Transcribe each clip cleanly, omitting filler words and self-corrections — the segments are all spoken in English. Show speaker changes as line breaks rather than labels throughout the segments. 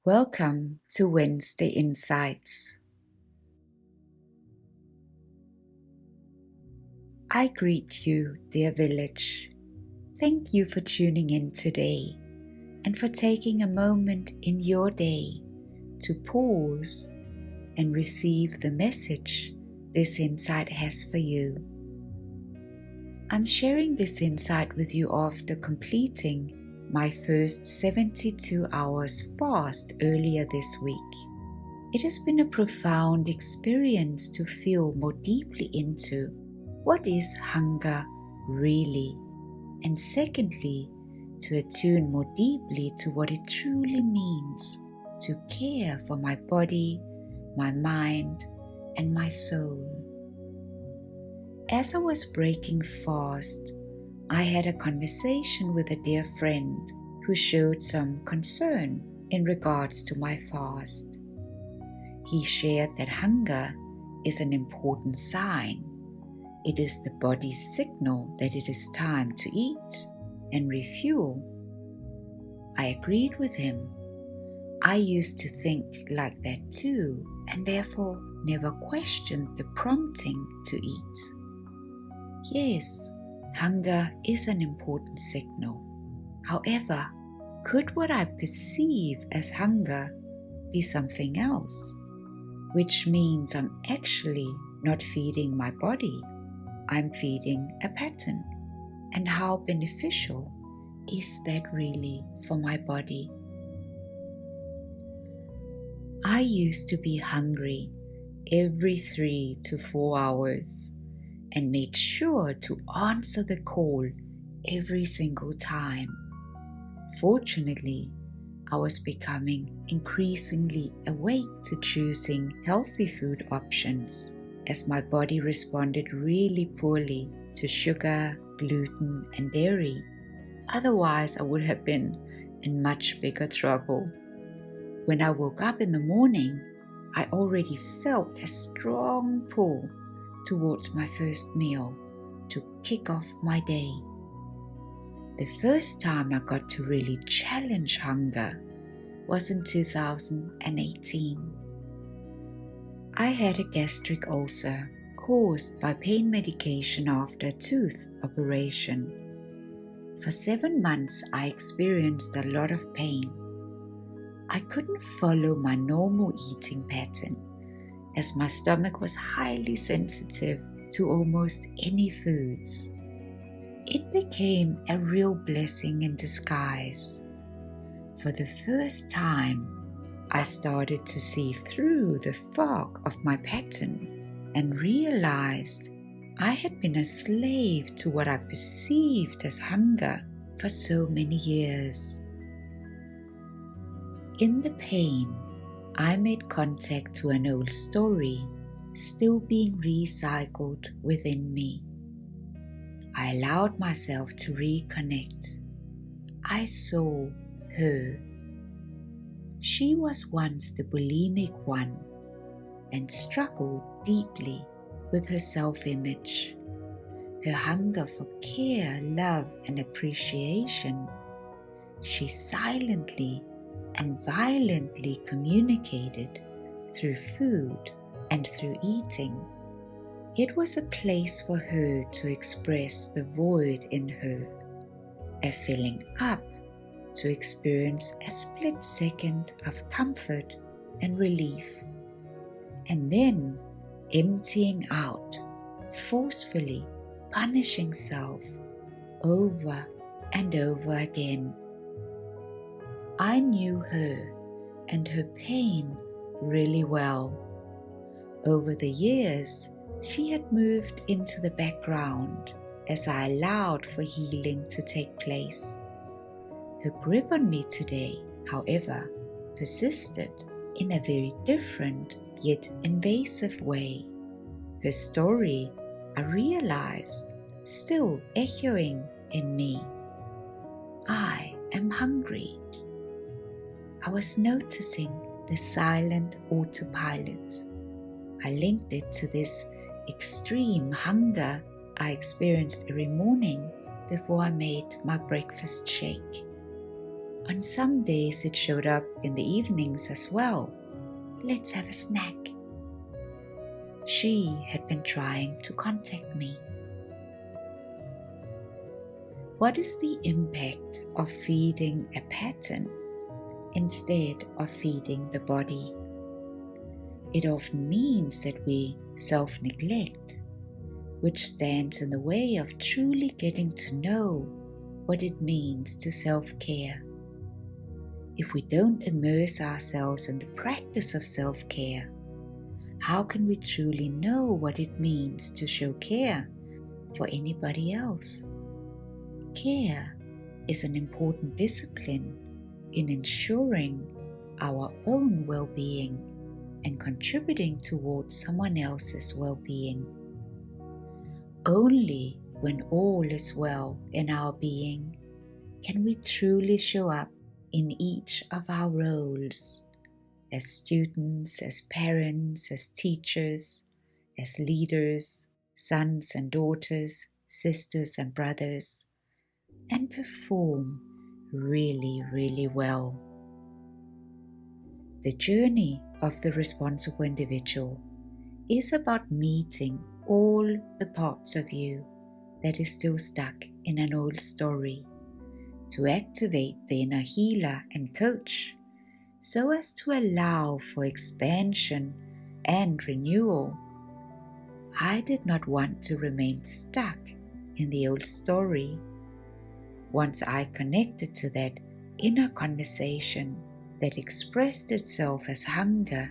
Welcome to Wednesday Insights. I greet you, dear village. Thank you for tuning in today and for taking a moment in your day to pause and receive the message this insight has for you. I'm sharing this insight with you after completing my first 72 hours fast earlier this week. It has been a profound experience to feel more deeply into what is hunger really, and secondly, to attune more deeply to what it truly means to care for my body, my mind, and my soul. As I was breaking fast, I had a conversation with a dear friend who showed some concern in regards to my fast. He shared that hunger is an important sign. It is the body's signal that it is time to eat and refuel. I agreed with him. I used to think like that too, and therefore never questioned the prompting to eat. Yes, hunger is an important signal. However, could what I perceive as hunger be something else? Which means I'm actually not feeding my body. I'm feeding a pattern. And how beneficial is that really for my body? I used to be hungry every 3 to 4 hours and made sure to answer the call every single time. Fortunately, I was becoming increasingly awake to choosing healthy food options as my body responded really poorly to sugar, gluten, and dairy. Otherwise, I would have been in much bigger trouble. When I woke up in the morning, I already felt a strong pull towards my first meal to kick off my day. The first time I got to really challenge hunger was in 2018. I had a gastric ulcer caused by pain medication after a tooth operation. For 7 months, I experienced a lot of pain. I couldn't follow my normal eating pattern as my stomach was highly sensitive to almost any foods. It became a real blessing in disguise. For the first time, I started to see through the fog of my pattern and realized I had been a slave to what I perceived as hunger for so many years. In the pain, I made contact to an old story still being recycled within me. I allowed myself to reconnect. I saw her. She was once the bulimic one and struggled deeply with her self-image. Her hunger for care, love, and appreciation. She silently and violently communicated through food and through eating. It was a place for her to express the void in her, a filling up to experience a split second of comfort and relief, and then emptying out, forcefully punishing self over and over again. I knew her and her pain really well. Over the years, she had moved into the background as I allowed for healing to take place. Her grip on me today, however, persisted in a very different yet invasive way. Her story, I realized, still echoing in me. I am hungry. I was noticing the silent autopilot. I linked it to this extreme hunger I experienced every morning before I made my breakfast shake. On some days it showed up in the evenings as well. Let's have a snack. She had been trying to contact me. What is the impact of feeding a pattern instead of feeding the body? It often means that we self-neglect, which stands in the way of truly getting to know what it means to self-care. If we don't immerse ourselves in the practice of self-care, how can we truly know what it means to show care for anybody else? Care is an important discipline in ensuring our own well-being and contributing towards someone else's well-being. Only when all is well in our being can we truly show up in each of our roles as students, as parents, as teachers, as leaders, sons and daughters, sisters and brothers, and perform really, really well. The journey of the responsible individual is about meeting all the parts of you that is still stuck in an old story, to activate the inner healer and coach so as to allow for expansion and renewal. I did not want to remain stuck in the old story. Once I connected to that inner conversation that expressed itself as hunger,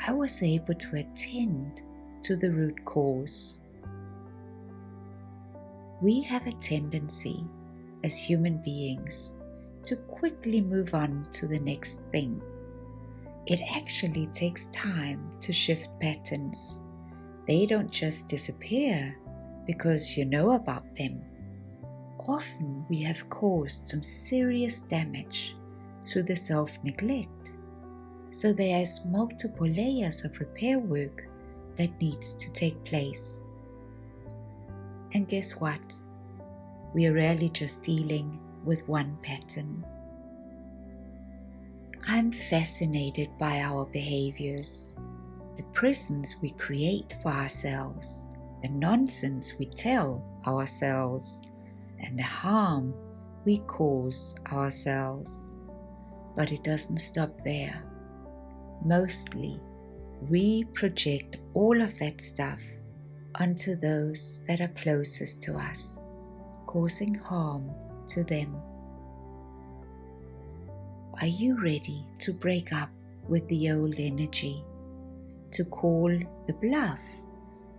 I was able to attend to the root cause. We have a tendency as human beings to quickly move on to the next thing. It actually takes time to shift patterns. They don't just disappear because you know about them. Often we have caused some serious damage through the self-neglect. So there is multiple layers of repair work that needs to take place. And guess what? We are rarely just dealing with one pattern. I'm fascinated by our behaviors, the prisons we create for ourselves, the nonsense we tell ourselves, and the harm we cause ourselves. But it doesn't stop there. Mostly, we project all of that stuff onto those that are closest to us, causing harm to them. Are you ready to break up with the old energy, to call the bluff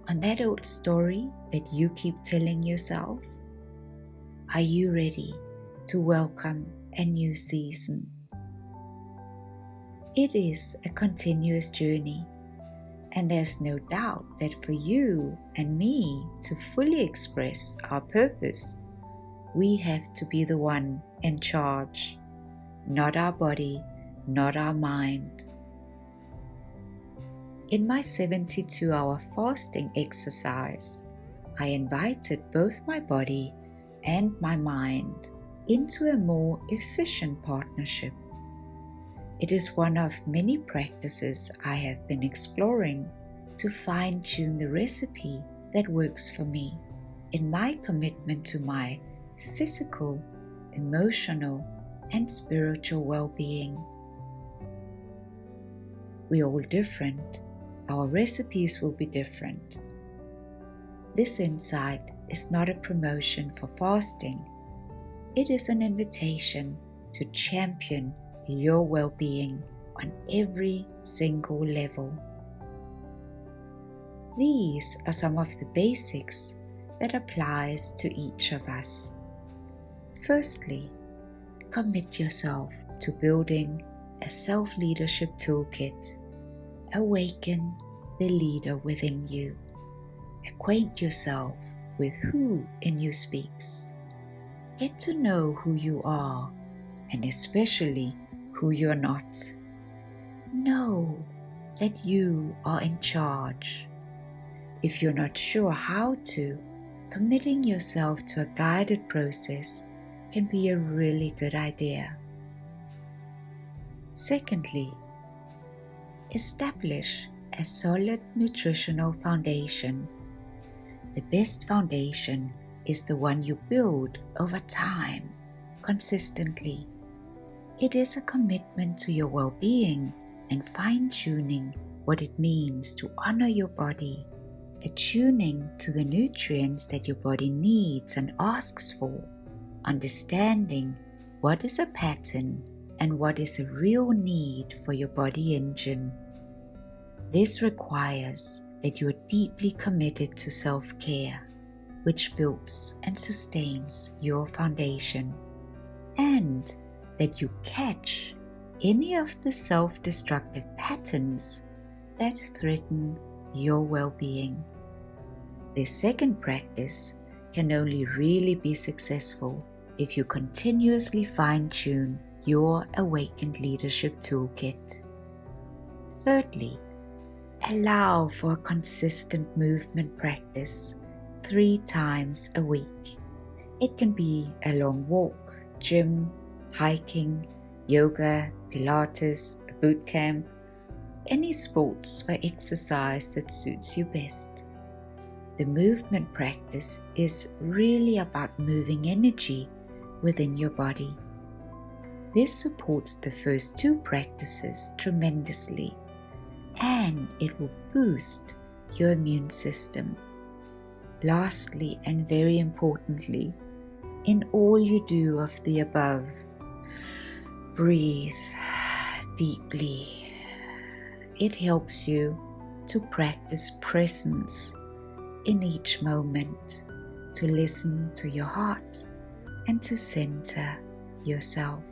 on that old story that you keep telling yourself? Are you ready to welcome a new season? It is a continuous journey, and there's no doubt that for you and me to fully express our purpose, we have to be the one in charge, not our body, not our mind. In my 72-hour fasting exercise, I invited both my body and my mind into a more efficient partnership. It is one of many practices I have been exploring to fine-tune the recipe that works for me in my commitment to my physical, emotional, and spiritual well-being. We're all different. Our recipes will be different. This insight is not a promotion for fasting. It is an invitation to champion your well-being on every single level. These are some of the basics that applies to each of us. Firstly, commit yourself to building a self-leadership toolkit. Awaken the leader within you. Acquaint yourself with who in you speaks. Get to know who you are, and especially who you're not. Know that you are in charge. If you're not sure how to, committing yourself to a guided process can be a really good idea. Secondly, establish a solid nutritional foundation. The best foundation is the one you build over time, consistently. It is a commitment to your well-being and fine-tuning what it means to honor your body, attuning to the nutrients that your body needs and asks for, understanding what is a pattern and what is a real need for your body engine. This requires that you are deeply committed to self-care, which builds and sustains your foundation, and that you catch any of the self-destructive patterns that threaten your well-being. This second practice can only really be successful if you continuously fine-tune your Awakened Leadership Toolkit. Thirdly, allow for a consistent movement practice 3 times a week. It can be a long walk, gym, hiking, yoga, Pilates, a boot camp, any sports or exercise that suits you best. The movement practice is really about moving energy within your body. This supports the first 2 practices tremendously, and it will boost your immune system. Lastly, and very importantly, in all you do of the above, breathe deeply. It helps you to practice presence in each moment, to listen to your heart and to center yourself.